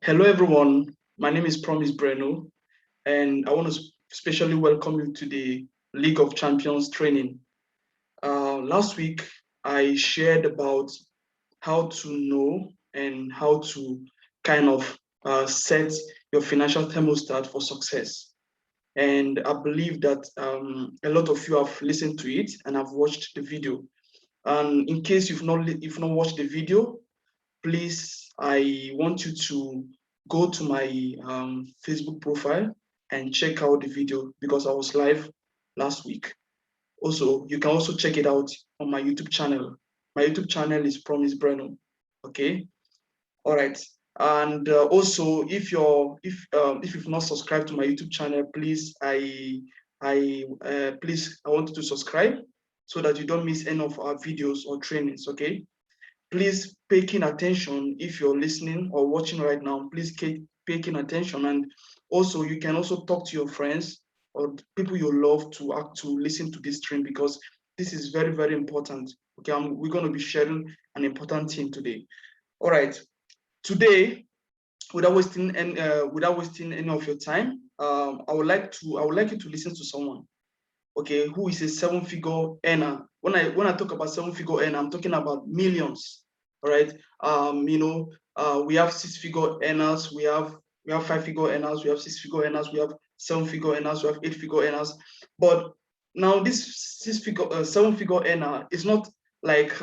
Hello, everyone. My name is Promise Breno, and I want to specially welcome you to the League of Champions training. Last week, I shared about how to know and how to kind of set your financial thermostat for success. And I believe that a lot of you have listened to it and have watched the video. And in case you've not watched the video, please, I want you to go to my Facebook profile and check out the video because I was live last week. Also, you can also check it out on my YouTube channel. My YouTube channel is Promise Breno. Okay. All right. And also, if you've not subscribed to my YouTube channel, please I want you to subscribe so that you don't miss any of our videos or trainings. Okay. Please pay keen attention if you're listening or watching right now. Please pay keen attention, and also you can also talk to your friends or people you love to listen to this stream because this is very important. Okay, we're going to be sharing an important thing today. All right, today, without wasting any of your time, I would like you to listen to someone. Okay, who is a seven-figure earner. When I talk about seven-figure earner, I'm talking about millions. All right. We have six-figure earners, we have five-figure earners, we have six-figure earners, we have seven-figure earners, we have eight-figure earners. But now this seven-figure earner is not like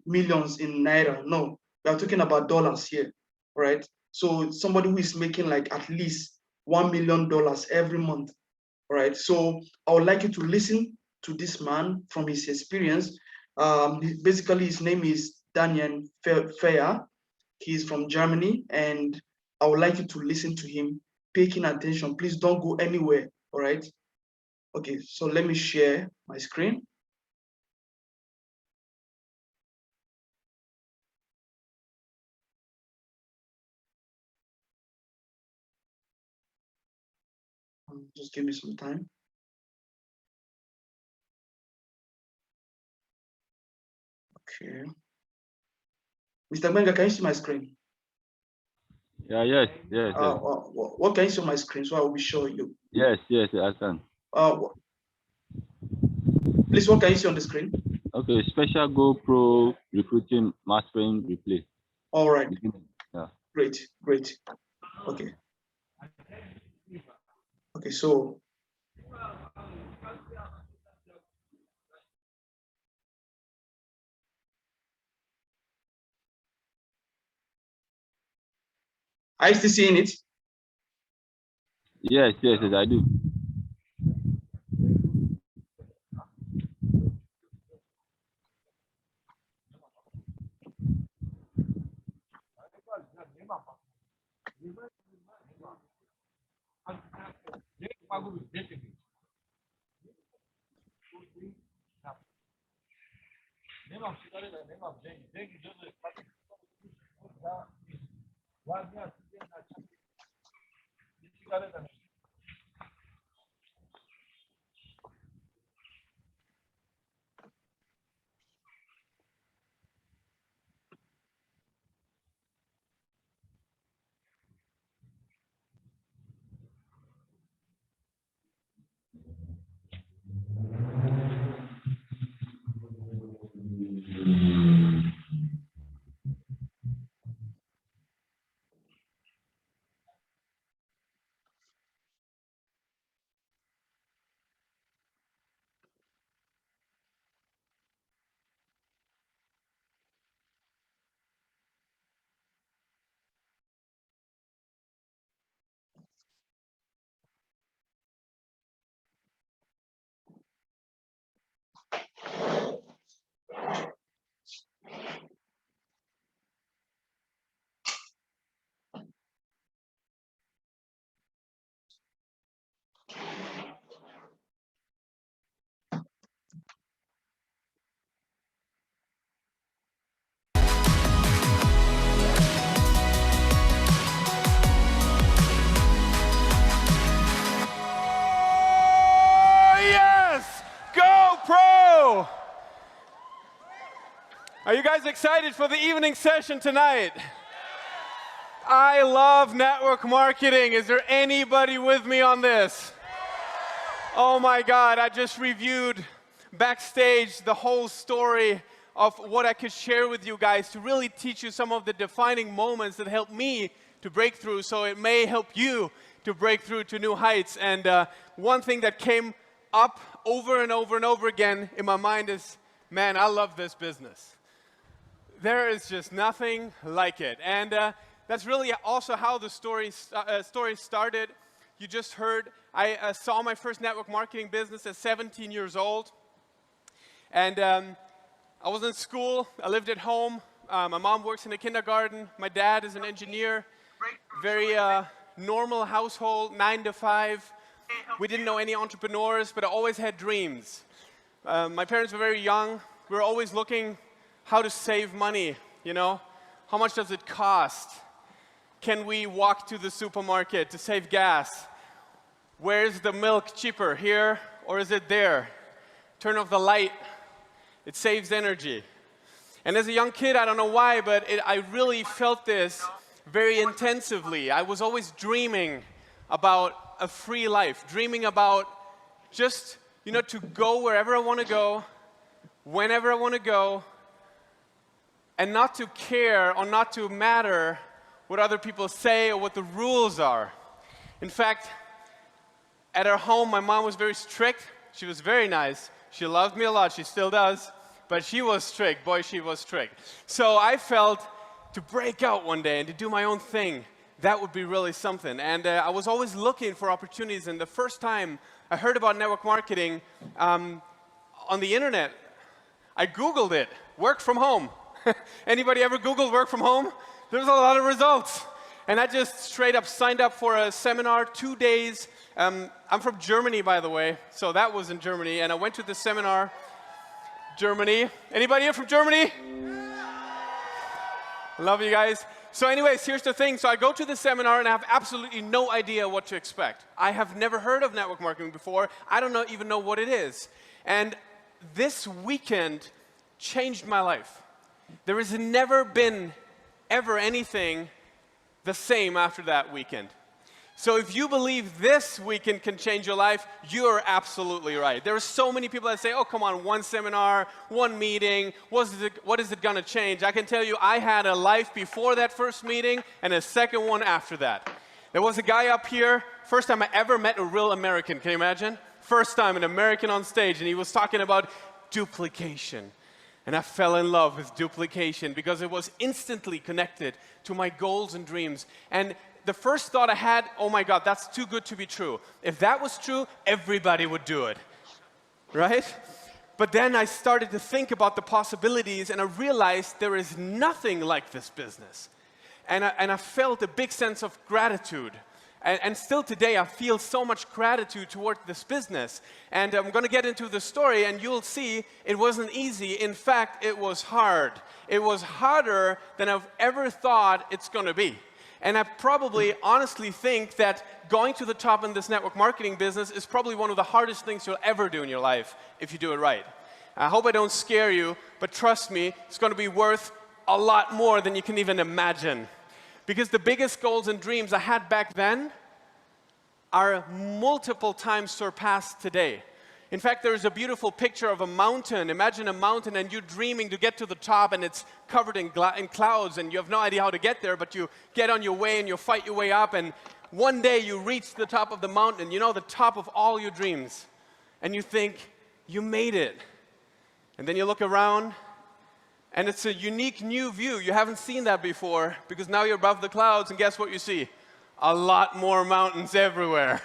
millions in naira. No, we are talking about dollars here. Right. So somebody who is making like at least $1 million every month. All right. So I would like you to listen to this man from his experience. Basically, his name is Daniel Feyer. He's from Germany, and I would like you to listen to him, paying attention. Please don't go anywhere. All right. Okay. So let me share my screen. Just give me some time. Okay. Mr. Benga, can you see my screen? Yes. What can you see on my screen? So I will be sure you. Yes, I can. Please, what can you see on the screen? Okay, special GoPro recruiting mastering replay. All right. Yeah. Great. Okay. Okay, so are you still seeing it? Yes, I do. Are you guys excited for the evening session tonight? I love network marketing. Is there anybody with me on this? Oh my God, I just reviewed backstage the whole story of what I could share with you guys to really teach you some of the defining moments that helped me to break through, so it may help you to break through to new heights. And one thing that came up over and over and over again in my mind is, man, I love this business. There is just nothing like it. And that's really also how the story started. You just heard, I saw my first network marketing business at 17 years old. And I was in school, I lived at home. My mom works in a kindergarten. My dad is an engineer. Very normal household, 9 to 5. We didn't know any entrepreneurs, but I always had dreams. My parents were very young. We were always looking how to save money, you know? How much does it cost? Can we walk to the supermarket to save gas? Where's the milk cheaper, here or is it there? Turn off the light. It saves energy. And as a young kid, I don't know why, but I really felt this very intensively. I was always dreaming about a free life, dreaming about just, you know, to go wherever I want to go, whenever I want to go, and not to care or not to matter what other people say or what the rules are. In fact, at our home, my mom was very strict. She was very nice. She loved me a lot. She still does. But she was strict. Boy, she was strict. So I felt to break out one day and to do my own thing, that would be really something. And I was always looking for opportunities. And the first time I heard about network marketing on the internet, I Googled it, work from home. Anybody ever Googled work from home? There's a lot of results. And I just straight up signed up for a seminar, 2 days. I'm from Germany, by the way, so that was in Germany. And I went to the seminar, Germany. Anybody here from Germany? Love you guys. So anyways, here's the thing. So I go to the seminar and I have absolutely no idea what to expect. I have never heard of network marketing before. I don't even know what it is. And this weekend changed my life. There has never been ever anything the same after that weekend. So if you believe this weekend can change your life, you're absolutely right. There are so many people that say, oh, come on, one seminar, one meeting, what is it going to change? I can tell you, I had a life before that first meeting and a second one after that. There was a guy up here, first time I ever met a real American, can you imagine? First time an American on stage, and he was talking about duplication. And I fell in love with duplication because it was instantly connected to my goals and dreams. And the first thought I had, oh my God, that's too good to be true. If that was true, everybody would do it, right? But then I started to think about the possibilities, and I realized there is nothing like this business. And I felt a big sense of gratitude. And still today, I feel so much gratitude toward this business. And I'm going to get into the story, and you'll see it wasn't easy. In fact, it was hard. It was harder than I've ever thought it's going to be. And I probably honestly think that going to the top in this network marketing business is probably one of the hardest things you'll ever do in your life if you do it right. I hope I don't scare you, but trust me, it's going to be worth a lot more than you can even imagine. Because the biggest goals and dreams I had back then are multiple times surpassed today. In fact, there is a beautiful picture of a mountain. Imagine a mountain and you're dreaming to get to the top and it's covered in clouds and you have no idea how to get there, but you get on your way and you fight your way up, and one day you reach the top of the mountain, you know, the top of all your dreams, and you think, you made it. And then you look around and it's a unique new view. You haven't seen that before because now you're above the clouds, and guess what you see? A lot more mountains everywhere.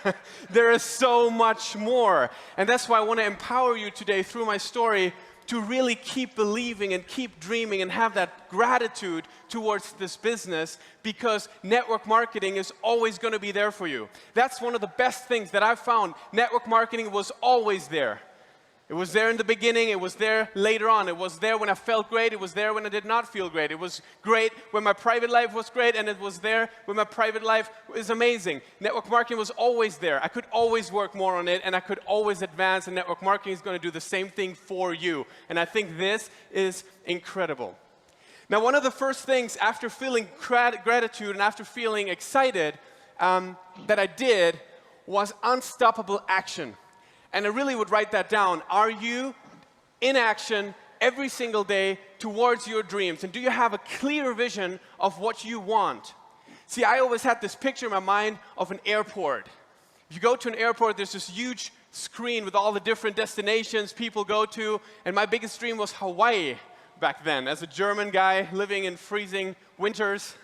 There is so much more. And that's why I want to empower you today through my story to really keep believing and keep dreaming and have that gratitude towards this business, because network marketing is always going to be there for you. That's one of the best things that I've found. Network marketing was always there. It was there in the beginning, it was there later on. It was there when I felt great, it was there when I did not feel great. It was great when my private life was great, and it was there when my private life was amazing. Network marketing was always there. I could always work more on it, and I could always advance, and network marketing is going to do the same thing for you. And I think this is incredible. Now, one of the first things after feeling gratitude and after feeling excited that I did was unstoppable action. And I really would write that down. Are you in action every single day towards your dreams? And do you have a clear vision of what you want? See, I always had this picture in my mind of an airport. If you go to an airport, there's this huge screen with all the different destinations people go to, and my biggest dream was Hawaii back then. As a German guy living in freezing winters,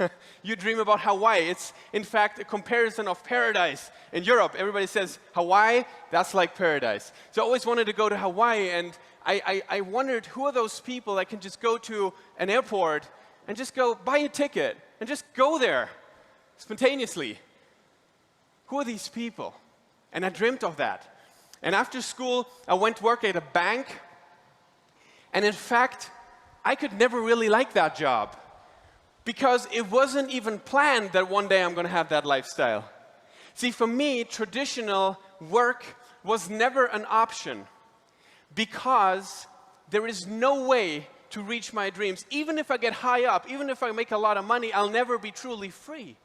you dream about Hawaii. It's, in fact, a comparison of paradise in Europe. Everybody says, Hawaii, that's like paradise. So I always wanted to go to Hawaii, and I wondered, who are those people that can just go to an airport and just go buy a ticket and just go there spontaneously? Who are these people? And I dreamt of that. And after school, I went to work at a bank. And in fact, I could never really like that job because it wasn't even planned that one day I'm going to have that lifestyle. See, for me, traditional work was never an option because there is no way to reach my dreams. Even if I get high up, even if I make a lot of money, I'll never be truly free.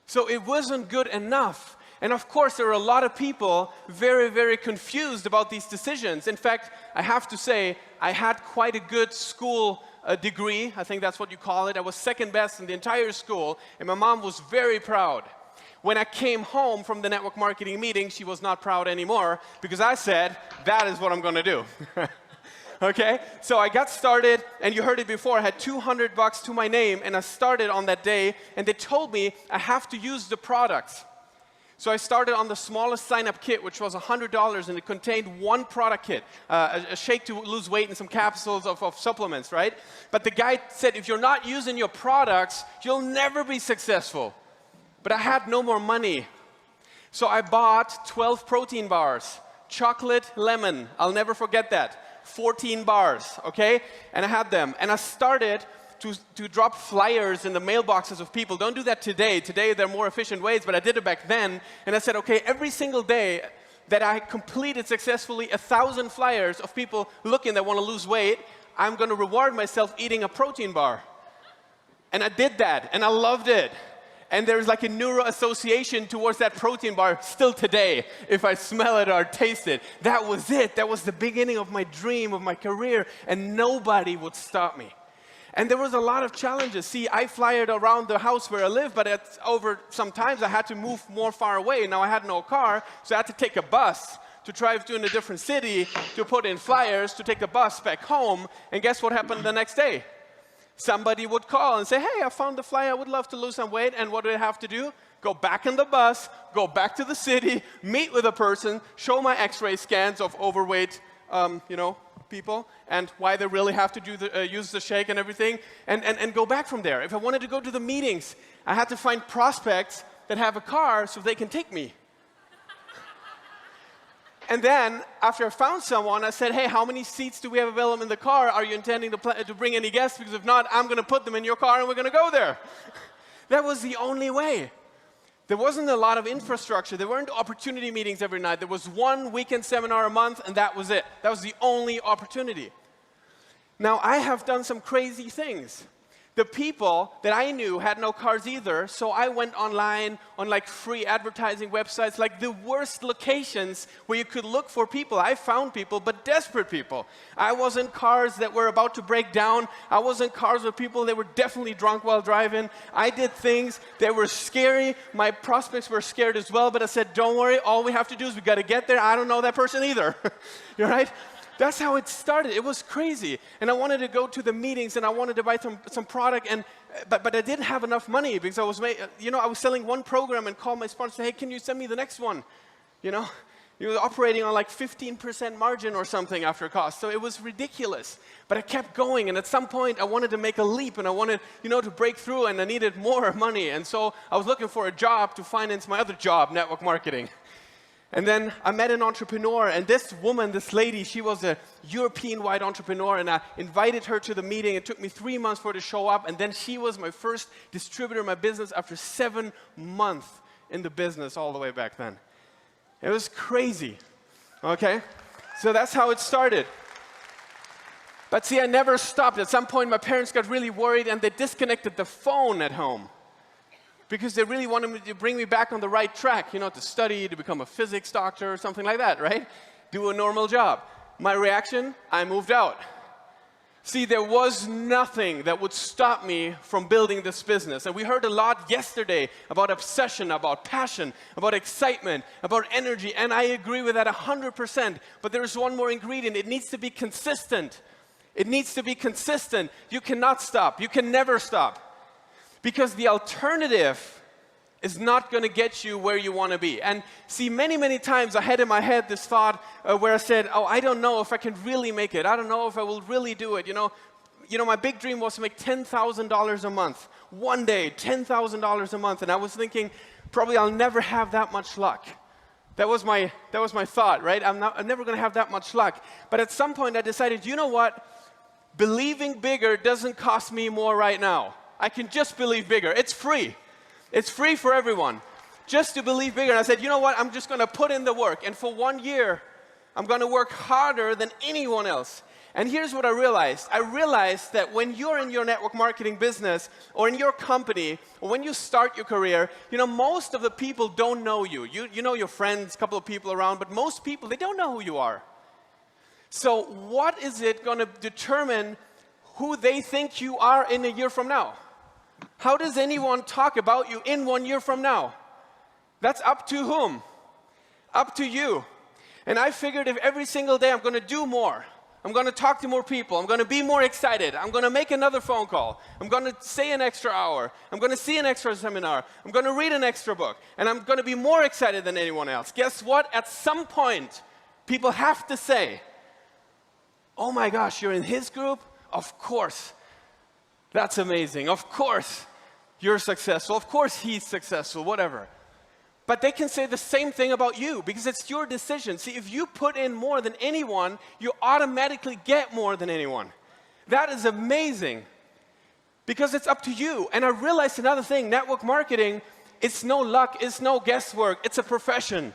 So it wasn't good enough. And of course, there are a lot of people very, very confused about these decisions. In fact, I have to say, I had quite a good school degree. I think that's what you call it. I was second best in the entire school, and my mom was very proud. When I came home from the network marketing meeting, she was not proud anymore because I said, that is what I'm going to do. Okay, so I got started, and you heard it before, I had $200 to my name, and I started on that day, and they told me I have to use the products. So I started on the smallest sign-up kit, which was $100, and it contained one product kit, a shake to lose weight and some capsules of supplements, right? But the guy said, if you're not using your products, you'll never be successful. But I had no more money. So I bought 12 protein bars, chocolate, lemon, I'll never forget that. 14 bars, okay? And I had them. And I started to drop flyers in the mailboxes of people. Don't do that today. Today, there are more efficient ways, but I did it back then. And I said, okay, every single day that I completed successfully 1,000 flyers of people looking that want to lose weight, I'm going to reward myself eating a protein bar. And I did that, and I loved it. And there's like a neuro association towards that protein bar still today, if I smell it or taste it. That was it. That was the beginning of my dream, of my career, and nobody would stop me. And there was a lot of challenges. See, I flyered around the house where I live, but over sometimes I had to move more far away. Now I had no car, so I had to take a bus to drive to in a different city, to put in flyers, to take the bus back home. And guess what happened the next day? Somebody would call and say, hey, I found the flyer, I would love to lose some weight. And what do I have to do? Go back in the bus, go back to the city, meet with a person, show my x-ray scans of overweight people and why they really have to do use the shake and everything, and go back from there. If I wanted to go to the meetings, I had to find prospects that have a car so they can take me. And then, after I found someone, I said, hey, how many seats do we have available in the car? Are you intending to bring any guests? Because if not, I'm going to put them in your car and we're going to go there. That was the only way. There wasn't a lot of infrastructure. There weren't opportunity meetings every night. There was one weekend seminar a month, and that was it. That was the only opportunity. Now, I have done some crazy things. The people that I knew had no cars either, so I went online on like free advertising websites, like the worst locations where you could look for people. I found people, but desperate people. I was in cars that were about to break down. I was in cars with people that were definitely drunk while driving. I did things that were scary. My prospects were scared as well, but I said, don't worry, all we have to do is we got to get there. I don't know that person either. You're right? That's how it started. It was crazy. And I wanted to go to the meetings, and I wanted to buy some product, but I didn't have enough money because I was selling one program and called my sponsor and said, hey, can you send me the next one? You know, you were operating on like 15% margin or something after cost. So it was ridiculous. But I kept going, and at some point I wanted to make a leap, and I wanted, to break through, and I needed more money. And so I was looking for a job to finance my other job, network marketing. And then I met an entrepreneur, and this woman, this lady, she was a European-wide entrepreneur, and I invited her to the meeting. It took me 3 months for her to show up, and then she was my first distributor in my business after 7 months in the business all the way back then. It was crazy, okay? So that's how it started. But see, I never stopped. At some point, my parents got really worried, and they disconnected the phone at home because they really wanted me to bring me back on the right track, you know, to study, to become a physics doctor or something like that, right? Do a normal job. My reaction, I moved out. See, there was nothing that would stop me from building this business. And we heard a lot yesterday about obsession, about passion, about excitement, about energy, and I agree with that 100%. But there is one more ingredient. It needs to be consistent. It needs to be consistent. You cannot stop. You can never stop. Because the alternative is not going to get you where you want to be. And see, many, many times I had in my head this thought where I said, oh, I don't know if I can really make it. I don't know if I will really do it. You know, my big dream was to make $10,000 a month. One day, $10,000 a month. And I was thinking, probably I'll never have that much luck. That was my thought, right? I'm never going to have that much luck. But at some point I decided, you know what? Believing bigger doesn't cost me more right now. I can just believe bigger. It's free. It's free for everyone, just to believe bigger. And I said, you know what, I'm just going to put in the work. And for 1 year, I'm going to work harder than anyone else. And here's what I realized. I realized that when you're in your network marketing business, or in your company, or when you start your career, you know, most of the people don't know you. You know your friends, a couple of people around, but most people, they don't know who you are. So what is it going to determine who they think you are in a year from now? How does anyone talk about you in 1 year from now? That's up to whom? Up to you. And I figured if every single day I'm going to do more, I'm going to talk to more people, I'm going to be more excited, I'm going to make another phone call, I'm going to say an extra hour, I'm going to see an extra seminar, I'm going to read an extra book, and I'm going to be more excited than anyone else. Guess what? At some point, people have to say, oh my gosh, you're in his group? Of course. That's amazing. Of course you're successful. Of course he's successful, whatever. But they can say the same thing about you because it's your decision. See, if you put in more than anyone, you automatically get more than anyone. That is amazing because it's up to you. And I realized another thing, network marketing, it's no luck, it's no guesswork, it's a profession.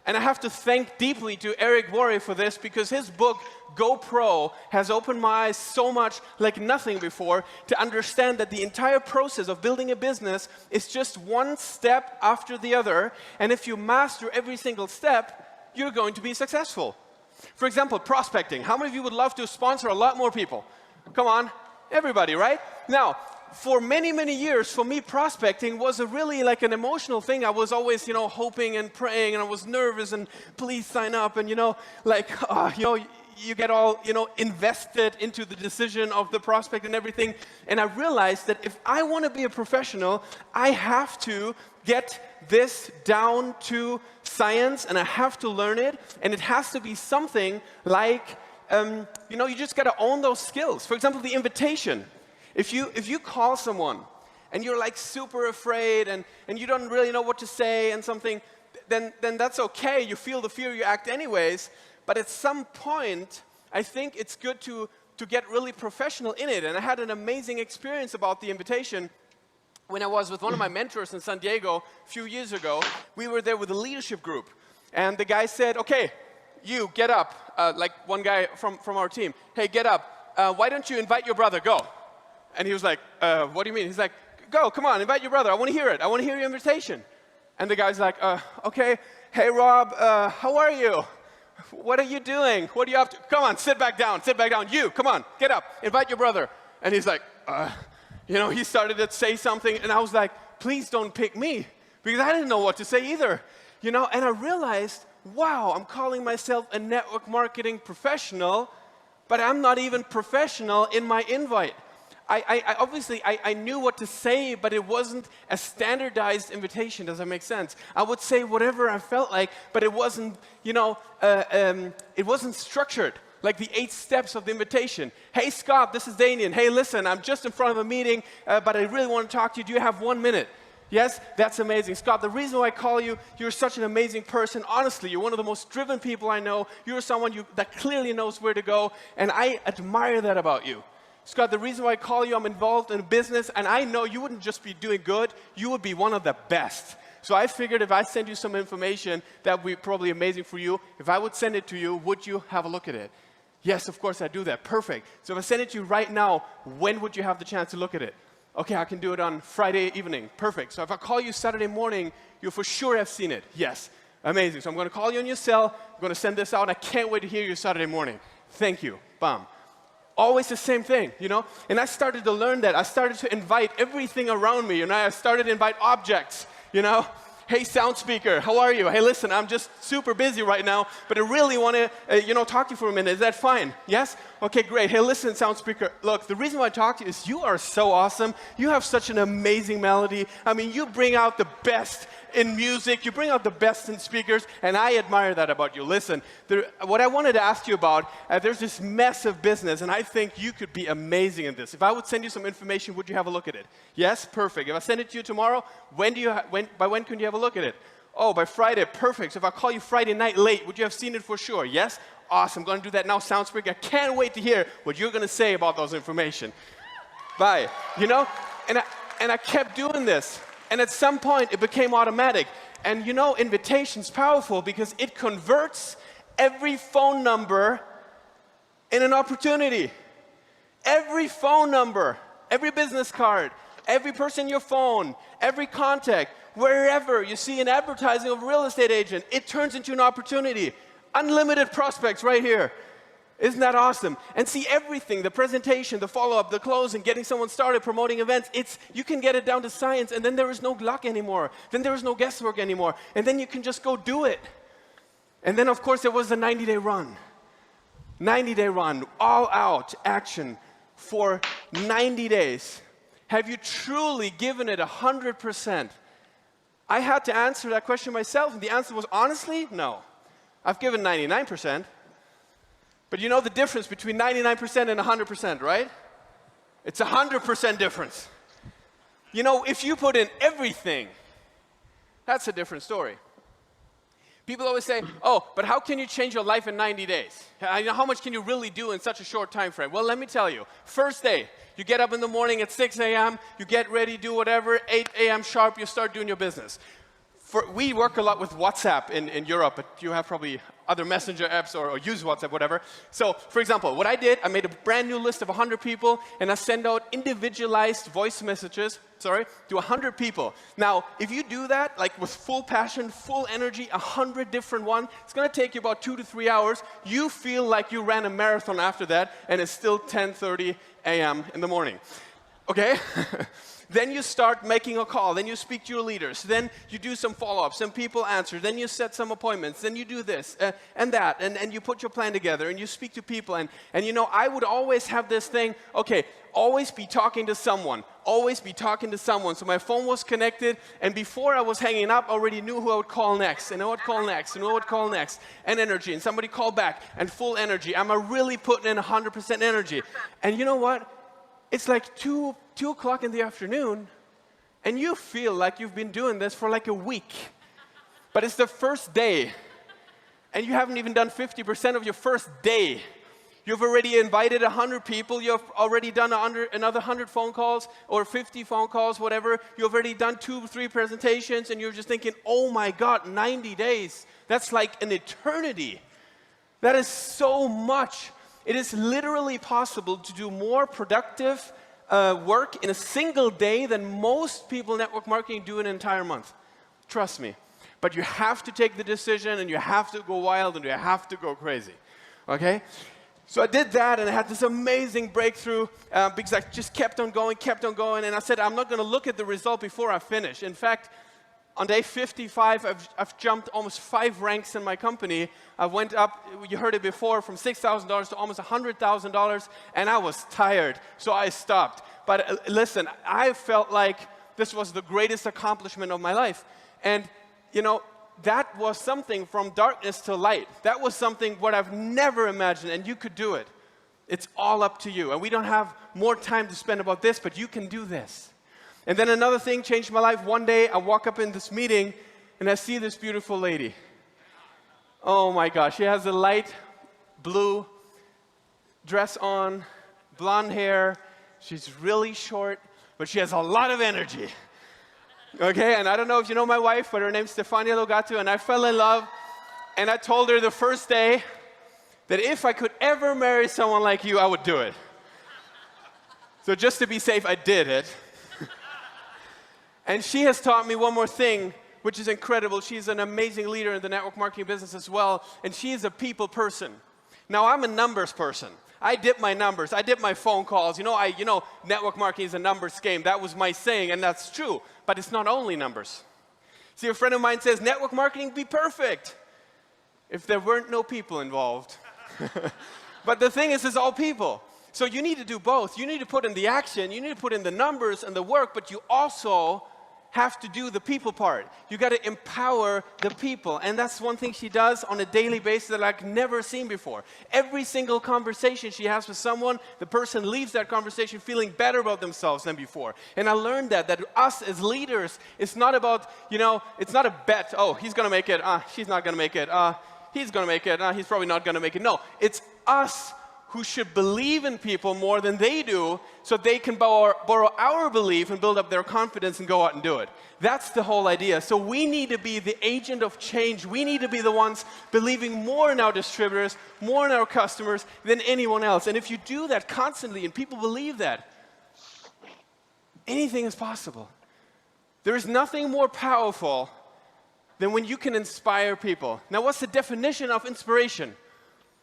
And I have to thank deeply to Eric Worre for this because his book, Go Pro, has opened my eyes so much like nothing before to understand that the entire process of building a business is just one step after the other. And if you master every single step, you're going to be successful. For example, prospecting. How many of you would love to sponsor a lot more people? Come on, everybody, right? Now, for many, many years, for me, prospecting was a really like an emotional thing. I was always, you know, hoping and praying, and I was nervous, and please sign up, and, you know, like, you get all, you know, invested into the decision of the prospect and everything. And I realized that if I want to be a professional, I have to get this down to science, and I have to learn it, and it has to be something like, you know, you just got to own those skills. For example, the invitation. If you call someone and you're like super afraid and you don't really know what to say and something, then that's okay. You feel the fear, you act anyways. But at some point, I think it's good to get really professional in it. And I had an amazing experience about the invitation when I was with one of my mentors in San Diego a few years ago. We were there with a leadership group. And the guy said, okay, you get up, like one guy from our team. Hey, get up. Why don't you invite your brother? Go. And he was like, what do you mean? He's like, go, come on, invite your brother. I want to hear it. I want to hear your invitation. And the guy's like, okay. Hey, Rob, how are you? What are you doing? What are you up to? Come on, sit back down. Sit back down. You, come on, get up. Invite your brother. And he's like, you know, he started to say something. And I was like, please don't pick me. Because I didn't know what to say either. You know, and I realized, wow, I'm calling myself a network marketing professional, but I'm not even professional in my invite. I obviously knew what to say, but it wasn't a standardized invitation. Does that make sense? I would say whatever I felt like, but it wasn't, you know, it wasn't structured, like the 8 steps of the invitation. Hey, Scott, this is Danian. Hey, listen, I'm just in front of a meeting, but I really want to talk to you. Do you have 1 minute? Yes, that's amazing. Scott, the reason why I call you, you're such an amazing person. Honestly, you're one of the most driven people I know. You're someone that clearly knows where to go, and I admire that about you. Scott, the reason why I call you, I'm involved in business, and I know you wouldn't just be doing good, you would be one of the best. So I figured if I send you some information, that would be probably amazing for you. If I would send it to you, would you have a look at it? Yes, of course I do that. Perfect. So if I send it to you right now, when would you have the chance to look at it? Okay, I can do it on Friday evening. Perfect. So if I call you Saturday morning, you'll for sure have seen it. Yes. Amazing. So I'm going to call you on your cell. I'm going to send this out. I can't wait to hear you Saturday morning. Thank you. Bam. Always the same thing, you know? And I started to learn that. I started to invite everything around me, you know? I started to invite objects, you know? Hey, sound speaker, how are you? Hey, listen, I'm just super busy right now, but I really want to, talk to you for a minute. Is that fine? Yes? Okay, great. Hey, listen, sound speaker. Look, the reason why I talk to you is you are so awesome. You have such an amazing melody. I mean, you bring out the best in music. You bring out the best in speakers, and I admire that about you. Listen, what I wanted to ask you about, there's this massive business, and I think you could be amazing in this. If I would send you some information, would you have a look at it? Yes? Perfect. If I send it to you tomorrow, by when can you have a look at it? Oh, by Friday. Perfect. So if I call you Friday night late, would you have seen it for sure? Yes? Awesome. I'm going to do that now, sound speaker. I can't wait to hear what you're going to say about those information. Bye. You know? And I kept doing this. And at some point, it became automatic. And you know, invitation's powerful because it converts every phone number in an opportunity. Every phone number, every business card, every person in your phone, every contact, wherever you see an advertising of a real estate agent, it turns into an opportunity. Unlimited prospects right here. Isn't that awesome? And see everything, the presentation, the follow-up, the closing, getting someone started, promoting events, you can get it down to science, and then there is no luck anymore. Then there is no guesswork anymore. And then you can just go do it. And then, of course, there was the 90-day run. 90-day run, all out action for 90 days. Have you truly given it 100%? I had to answer that question myself, and the answer was, honestly, no. I've given 99%. But you know the difference between 99% and 100%, right? It's 100% difference. You know, if you put in everything, that's a different story. People always say, oh, but how can you change your life in 90 days? How much can you really do in such a short time frame? Well, let me tell you. First day, you get up in the morning at 6 a.m., you get ready, do whatever, 8 a.m. sharp, you start doing your business. We work a lot with WhatsApp in Europe, but you have probably other messenger apps or use WhatsApp, whatever. So, for example, what I did, I made a brand new list of 100 people, and I send out individualized voice messages, to 100 people. Now, if you do that, like with full passion, full energy, 100 different ones, it's going to take you about 2 to 3 hours. You feel like you ran a marathon after that, and it's still 10:30 a.m. in the morning. Okay? Then you start making a call. Then you speak to your leaders. Then you do some follow-ups. Some people answer. Then you set some appointments. Then you do this and that. And you put your plan together. And you speak to people. And you know, I would always have this thing, okay, always be talking to someone. Always be talking to someone. So my phone was connected. And before I was hanging up, I already knew who I would call next. And who I would call next. And who I would call next. And energy. And somebody called back. And full energy. Am I really putting in 100% energy? And you know what? It's like 2 o'clock in the afternoon, and you feel like you've been doing this for like a week. But it's the first day, and you haven't even done 50% of your first day. You've already invited 100 people. You've already done another 100 phone calls or 50 phone calls, whatever. You've already done 2 or 3 presentations, and you're just thinking, oh my God, 90 days. That's like an eternity. That is so much. It is literally possible to do more productive work in a single day than most people in network marketing do in an entire month. Trust me. But you have to take the decision, and you have to go wild, and you have to go crazy. Okay? So I did that, and I had this amazing breakthrough because I just kept on going, and I said, I'm not going to look at the result before I finish. In fact, on day 55, I've jumped almost 5 ranks in my company. I went up, you heard it before, from $6,000 to almost $100,000, and I was tired, so I stopped. But listen, I felt like this was the greatest accomplishment of my life. And, you know, that was something from darkness to light. That was something what I've never imagined, and you could do it. It's all up to you. And we don't have more time to spend about this, but you can do this. And then another thing changed my life. One day, I walk up in this meeting, and I see this beautiful lady. Oh my gosh, she has a light blue dress on, blonde hair. She's really short, but she has a lot of energy. Okay, and I don't know if you know my wife, but her name's Stefania Logato, and I fell in love. And I told her the first day, that if I could ever marry someone like you, I would do it. So just to be safe, I did it. And she has taught me one more thing, which is incredible. She's an amazing leader in the network marketing business as well, and she is a people person. Now, I'm a numbers person. I dip my numbers. I dip my phone calls. Network marketing is a numbers game. That was my saying, and that's true. But it's not only numbers. See, a friend of mine says, network marketing would be perfect if there weren't no people involved. But the thing is, it's all people. So you need to do both. You need to put in the action. You need to put in the numbers and the work, but you also have to do the people part. You got to empower the people. And that's one thing she does on a daily basis that I've never seen before. Every single conversation she has with someone, the person leaves that conversation feeling better about themselves than before. And I learned that us as leaders, it's not about, it's not a bet. Oh, he's going to make it. She's not going to make it. He's going to make it. He's probably not going to make it. No, it's us who should believe in people more than they do, so they can borrow our belief and build up their confidence and go out and do it. That's the whole idea. So we need to be the agent of change. We need to be the ones believing more in our distributors, more in our customers than anyone else. And if you do that constantly and people believe that, anything is possible. There is nothing more powerful than when you can inspire people. Now, what's the definition of inspiration?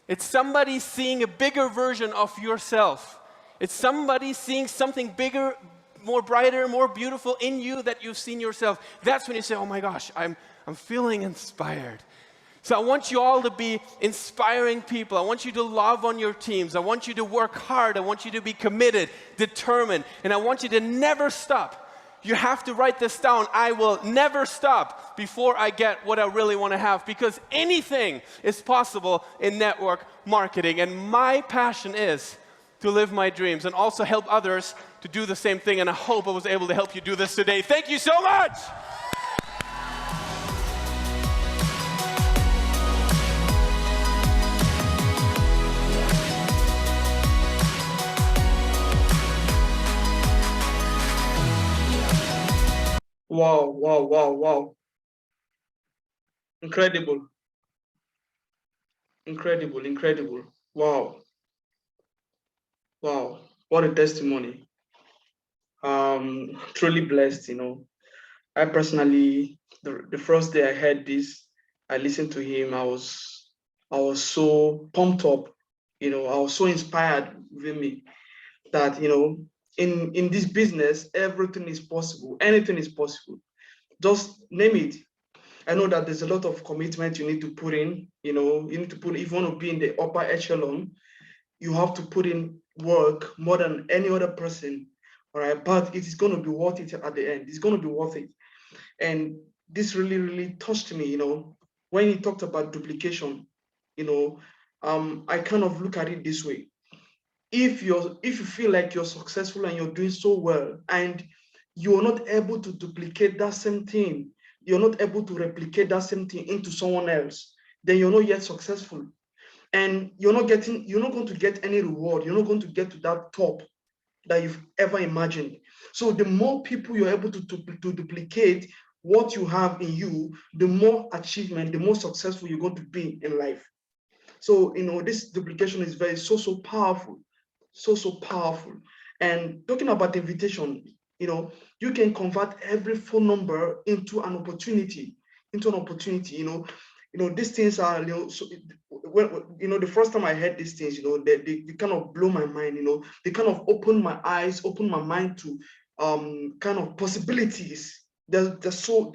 It's somebody seeing a bigger version of yourself. It's somebody seeing something bigger, more brighter, more beautiful in you that you've seen yourself. That's when you say, oh my gosh, I'm feeling inspired. So I want you all to be inspiring people. I want you to love on your teams. I want you to work hard. I want you to be committed, determined, and I want you to never stop. You have to write this down. I will never stop before I get what I really want to have, because anything is possible in network marketing. And my passion is to live my dreams and also help others to do the same thing. And I hope I was able to help you do this today. Thank you so much. Wow, wow, wow, wow. Incredible. Incredible, incredible. Wow. Wow. What a testimony. Truly blessed, I personally, the first day I heard this, I listened to him, I was so pumped up, I was so inspired with me that, in this business, everything is possible. Anything is possible. Just name it. I know that there's a lot of commitment you need to put in. You need to put, if you want to be in the upper echelon, you have to put in work more than any other person. All right. But it is going to be worth it at the end. It's going to be worth it. And this really, really touched me, when he talked about duplication, I kind of look at it this way. If you feel like you're successful and you're doing so well and you're not able to duplicate that same thing, you're not able to replicate that same thing into someone else, then you're not yet successful. And you're not going to get any reward. You're not going to get to that top that you've ever imagined. So the more people you're able to duplicate what you have in you, the more achievement, the more successful you're going to be in life. So, this duplication is so powerful. So powerful. And talking about invitation, you can convert every phone number into an opportunity. These things are, the first time I heard these things, they kind of blow my mind. They kind of open my eyes, open my mind to kind of possibilities. There's so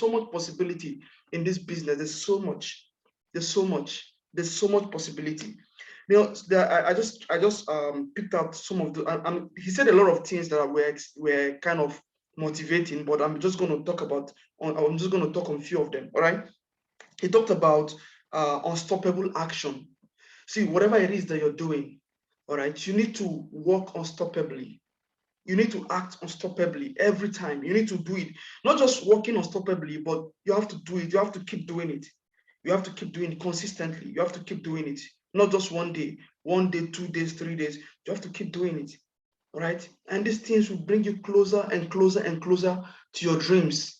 much possibility in this business. There's so much possibility. I just picked out some of the. He said a lot of things that were kind of motivating, but I'm just going to talk on a few of them. All right. He talked about unstoppable action. See, whatever it is that you're doing, all right, you need to work unstoppably. You need to act unstoppably every time. You need to do it, not just working unstoppably, but you have to do it. You have to keep doing it. You have to keep doing it consistently. You have to keep doing it. Not just 1 day, 2 days, 3 days. You have to keep doing it, all right? And these things will bring you closer and closer and closer to your dreams.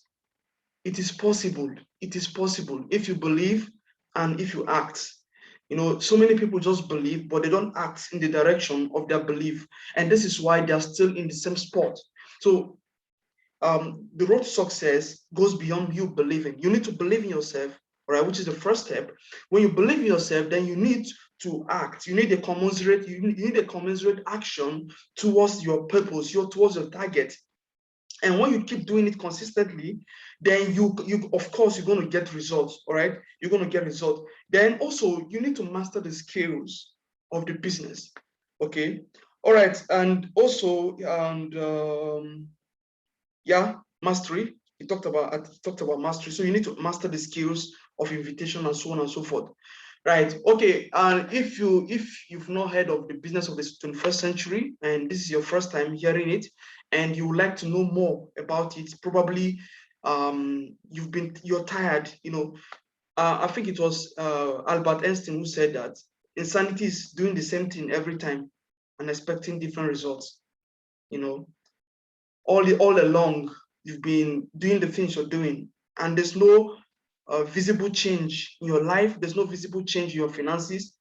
It is possible. It is possible if you believe and if you act. You know, so many people just believe, but they don't act in the direction of their belief. And this is why they are still in the same spot. So the road to success goes beyond you believing. You need to believe in yourself, right? Which is the first step. When you believe in yourself, then you need to act. You need a commensurate action towards your purpose, towards your target. And when you keep doing it consistently, then you of course you're going to get results. All right, you're going to get results. Then also you need to master the skills of the business. Okay, all right, and also yeah, mastery. I talked about mastery. So you need to master the skills of invitation and so on and so forth. Right. Okay. And if you've not heard of the business of the 21st century, and this is your first time hearing it, and you would like to know more about it, probably you're tired. You know, I think it was Albert Einstein who said that insanity is doing the same thing every time and expecting different results. You know, all along you've been doing the things you're doing, and there's no visible change in your life. There's no visible change in your finances.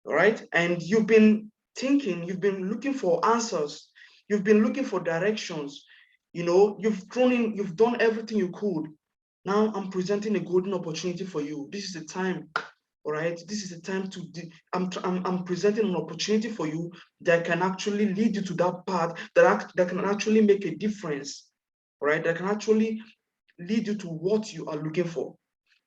All right, and you've been thinking, you've been looking for answers, you've been looking for directions. You know, you've done everything you could. Now I'm presenting a golden opportunity for you. This is the time. All right, this is the time to I'm presenting an opportunity for you that can actually lead you to that path that can actually make a difference. All right, that can actually lead you to what you are looking for.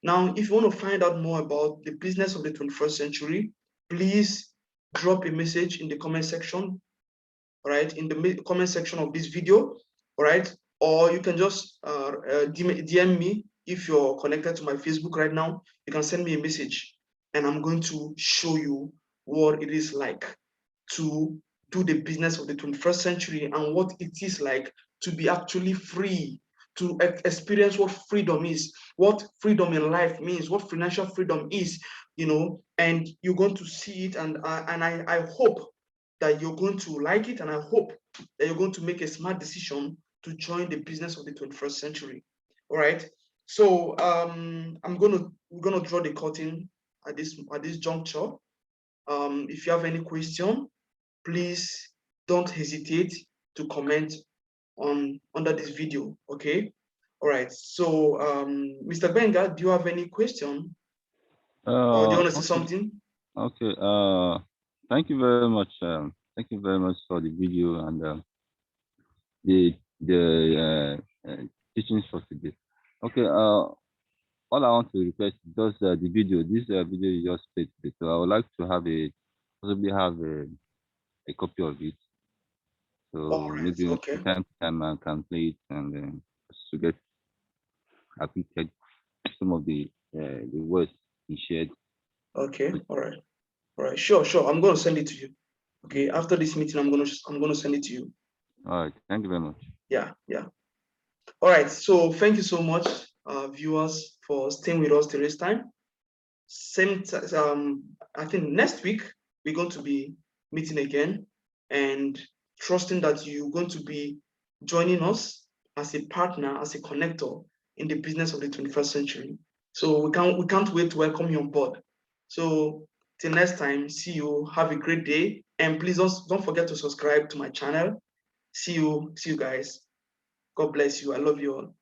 Now, if you want to find out more about the business of the 21st century, please drop a message in the comment section. All right, in the comment section of this video. All right, or you can just DM me. If you're connected to my Facebook right now, you can send me a message, and I'm going to show you what it is like to do the business of the 21st century and what it is like to be actually free, to experience what freedom is, what freedom in life means, what financial freedom is, you know, and you're going to see it. And I hope that you're going to like it, and I hope that you're going to make a smart decision to join the business of the 21st century. All right. So we're gonna draw the curtain at this juncture. If you have any question, please don't hesitate to comment under this video. Okay. All right. So Mr. Benga, do you have any question? Or do you want to say something? Okay. Thank you very much. Thank you very much for the video and the teachings for today. Okay. All I want to request is just the video. This video you just played today. So I would like to possibly have a copy of it. So right, maybe okay. time to time I can play it and to get repeated some of the words he shared. Okay. All right. All right. Sure. I'm going to send it to you. Okay. After this meeting, I'm going to send it to you. All right. Thank you very much. Yeah. All right. So thank you so much, viewers, for staying with us till this time. I think next week we're going to be meeting again, and trusting that you're going to be joining us as a partner, as a connector in the business of the 21st century. So we can't wait to welcome you on board. So till next time, see you. Have a great day, and please don't forget to subscribe to my channel. See you guys. God bless you. I love you all.